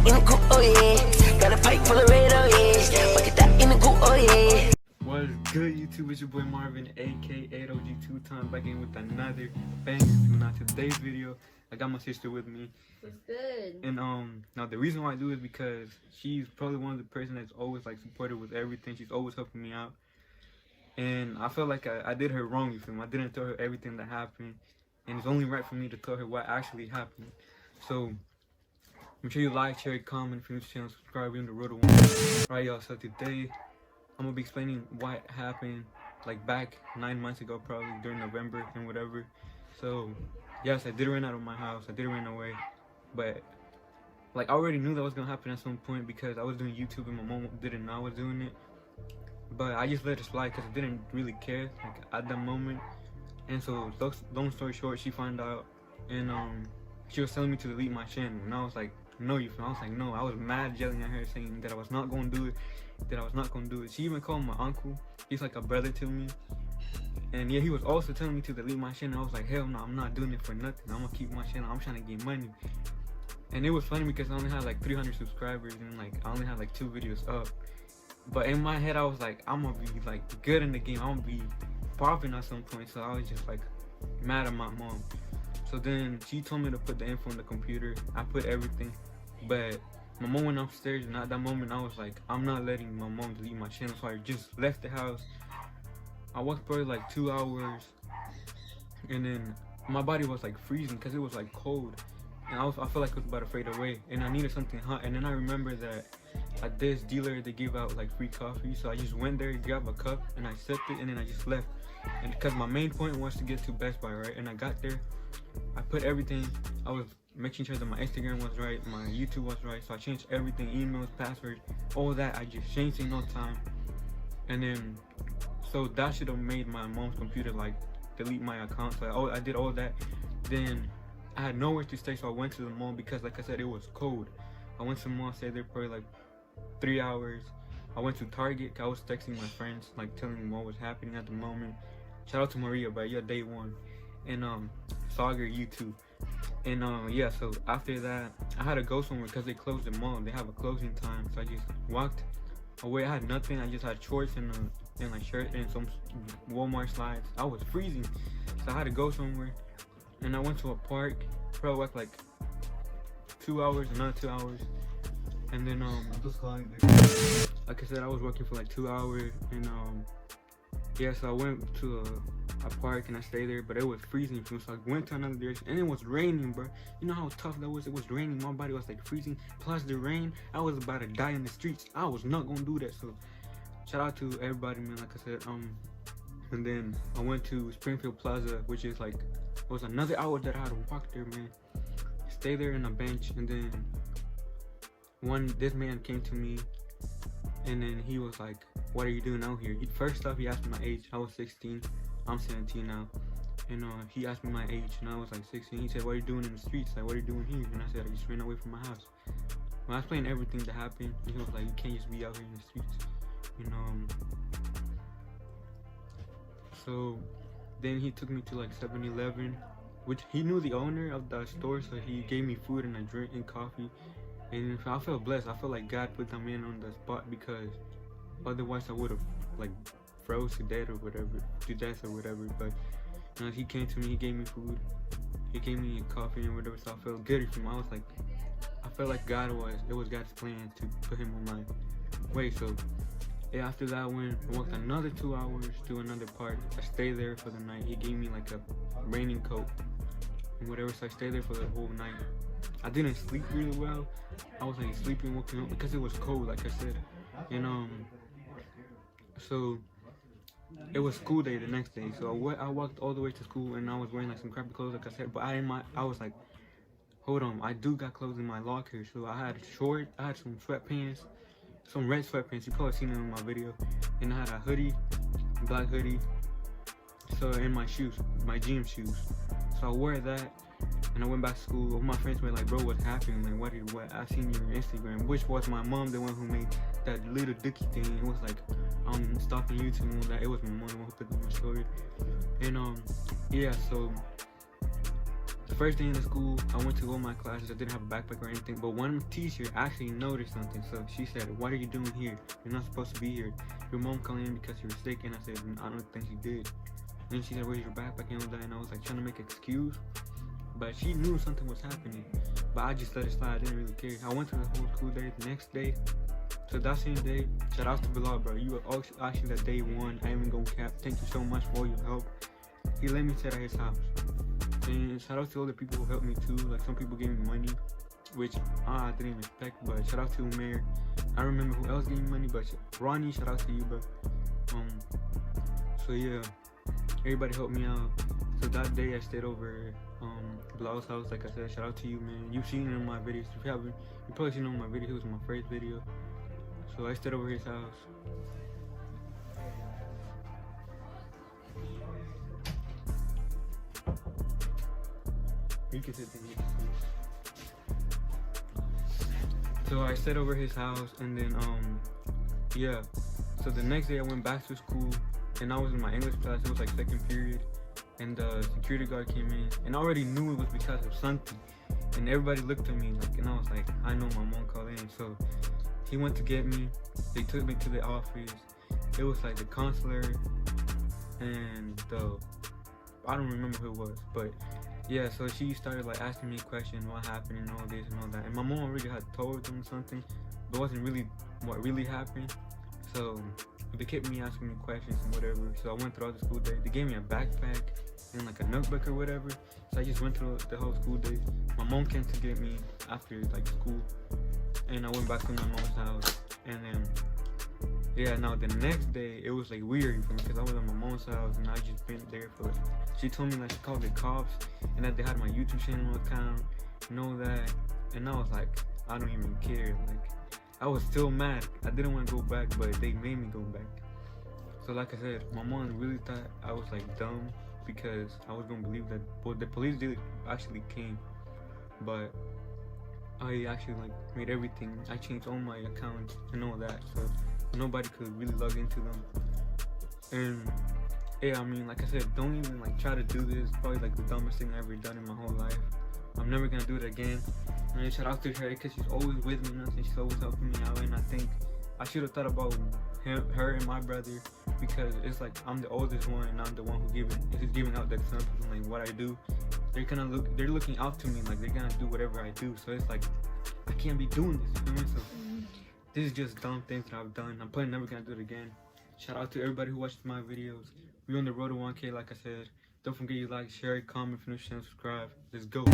in the coupe, oh yeah. Got a pipe full of red, oh yeah. Bucket that in the coupe, oh yeah. What is good, YouTube? It's your boy Marvin AKA OG, two-time back in with another banger. Now today's video, I got my sister with me. What's good? And now the reason why I do is because she's probably one of the person that's always like supportive with everything. She's always helping me out. And I felt like I did her wrong, you feel me? I didn't tell her everything that happened. And it's only right for me to tell her what actually happened. So make sure you like, share, comment, if you're new to the channel, subscribe, in the road to 1. Alright y'all, so today I'm gonna be explaining what happened like back 9 months ago, probably during November and whatever. So yes, I did run out of my house, I did run away, but like I already knew that was gonna happen at some point because I was doing YouTube and my mom didn't know I was doing it. But I just let it slide because I didn't really care like at that moment. And so long story short, she found out and she was telling me to delete my channel, and I was like, no, you feel? I was like, no. I was mad, yelling at her, saying that I was not gonna do it, She even called my uncle. He's like a brother to me, and yeah, he was also telling me to delete my channel. I was like, hell no, I'm not doing it for nothing. I'm gonna keep my channel. I'm trying to get money. And it was funny because I only had like 300 subscribers and like I only had like 2 videos up. But in my head, I was like, I'm gonna be like good in the game. I'm gonna be popping at some point. So I was just like mad at my mom. So then she told me to put the info on the computer. I put everything, but my mom went upstairs, and at that moment I was like, I'm not letting my mom delete my channel. So I just left the house. I walked probably like 2 hours, and then my body was like freezing because it was like cold, and I felt like I was about to fade away, and I needed something hot. And then I remember that at this dealer they give out like free coffee, so I just went there, grabbed a cup, and I sipped it, and then I just left. And because my main point was to get to Best Buy, right? And I got there, I put everything, I was making sure that my Instagram was right, my YouTube was right, so I changed everything, emails, passwords, all that. I just changed in no time. And then so that should have made my mom's computer like delete my account. So I did all that. Then I had nowhere to stay, so I went to the mall because like I said, it was cold. I went to the mall, stayed there probably like 3 hours. I went to Target. I was texting my friends, like telling them what was happening at the moment. Shout out to Maria, but yeah, day 1. And Sagar, you too. And yeah, so after that I had to go somewhere because they closed the mall. They have a closing time, so I just walked away. I had nothing. I just had shorts and like shirt and some Walmart slides. I was freezing, so I had to go somewhere. And I went to a park. Probably walked like 2 hours, another 2 hours. And then like I said, I was working for like 2 hours. And yeah, so I went to a park and I stayed there, but it was freezing, so I went to another direction, and it was raining, bro. You know how tough that was? It was raining, my body was like freezing, plus the rain. I was about to die in the streets. I was not gonna do that. So shout out to everybody, man. Like I said, and then I went to Springfield Plaza, which is like, it was another hour that I had to walk there, man. Stay there in a bench, and then this man came to me, and then he was like, what are you doing out here? First off, he asked me my age. I was 16. I'm 17 now. And he asked me my age, and I was like 16. He said, what are you doing in the streets? Like, what are you doing here? And I said, I just ran away from my house. When I was explaining everything that happened, he was like, you can't just be out here in the streets, you know. So then he took me to like 7-Eleven, which he knew the owner of the store, so he gave me food and a drink and coffee. And I felt blessed. I felt like God put them in on the spot, because otherwise I would have like froze to death or whatever. But he came to me, he gave me food, he gave me coffee and whatever, so I felt good from him. I felt like it was God's plan to put him on my way. So yeah, after that I walked another 2 hours to another park. I stayed there for the night. He gave me like a raining coat and whatever, so I stayed there for the whole night. I didn't sleep really well. I was like sleeping, waking up because it was cold, like I said. And so it was school day the next day. So I walked all the way to school, and I was wearing like some crappy clothes, like I said. But I was like, hold on, I do got clothes in my locker. So I had some sweatpants, some red sweatpants. You probably seen them in my video. And I had a hoodie, black hoodie. So in my shoes, my gym shoes. So I wore that. And I went back to school. All my friends were like, bro, what's happening? Like, what? I seen your Instagram, which was my mom, the one who made that little dookie thing. It was like, I'm stalking YouTube and all that. It was my mom who put it on my story. And yeah, so The first day in the school, I went to all my classes. I didn't have a backpack or anything, but one teacher actually noticed something. So she said, "What are you doing here? You're not supposed to be here. Your mom called in because you were sick." And I said, "I don't think she did." And she said, "Where's your backpack?" and all that. And I was like trying to make an excuse, but she knew something was happening. But I just let it slide. I didn't really care. I went to the whole school day. The next day, so that same day, shout out to Bilal, bro. You were actually that day one. I ain't even gonna cap. Thank you so much for all your help. He let me sit at his house. And shout out to all the people who helped me too. Like some people gave me money, which I didn't expect. But shout out to Umair. I don't remember who else gave me money, but Ronnie, shout out to you, bro. So yeah, everybody helped me out. So that day I stayed over Bilal's house. Like I said, shout out to you, man. You've seen it in my videos. If you haven't, you probably seen it in my video. It was my first video. So I stayed over his house. You can sit there. So I stayed over his house, and then yeah. So the next day I went back to school, and I was in my English class. It was like second period, and the security guard came in, and I already knew it was because of something. And everybody looked at me like, and I was like, I know my mom called in. So he went to get me. They took me to the office. It was like the counselor and I don't remember who it was, but yeah. So she started like asking me questions, what happened and all this and all that. And my mom already had told them something, but it wasn't really what really happened. So they kept me asking me questions and whatever. So I went throughout the school day. They gave me a backpack and like a notebook or whatever. So I just went through the whole school day. My mom came to get me after like school, and I went back to my mom's house. And then yeah, now the next day it was like weird for me because I was at my mom's house and I just been there for like, she told me like she called the cops and that they had my YouTube channel account and all that. And I was like, I don't even care. Like I was still mad. I didn't want to go back, but they made me go back. So like I said, my mom really thought I was like dumb because I was gonna believe that, well, the police did actually came, but I actually like made everything. I changed all my accounts and all that, so nobody could really log into them. And yeah, I mean, like I said, don't even like try to do this. Probably like the dumbest thing I ever done in my whole life. I'm never gonna do it again. And shout out to her because she's always with me and she's always helping me out. And I think I should have thought about her and my brother, because it's like I'm the oldest one and I'm the one who's giving out the example of like what I do. They're looking out to me, like they're gonna do whatever I do. So it's like I can't be doing this, you know what I mean? So this is just dumb things that I've done. I'm probably never gonna do it again. Shout out to everybody who watches my videos. We're on the road to 1K, like I said. Don't forget you like, share, comment, finish, and subscribe. Let's go.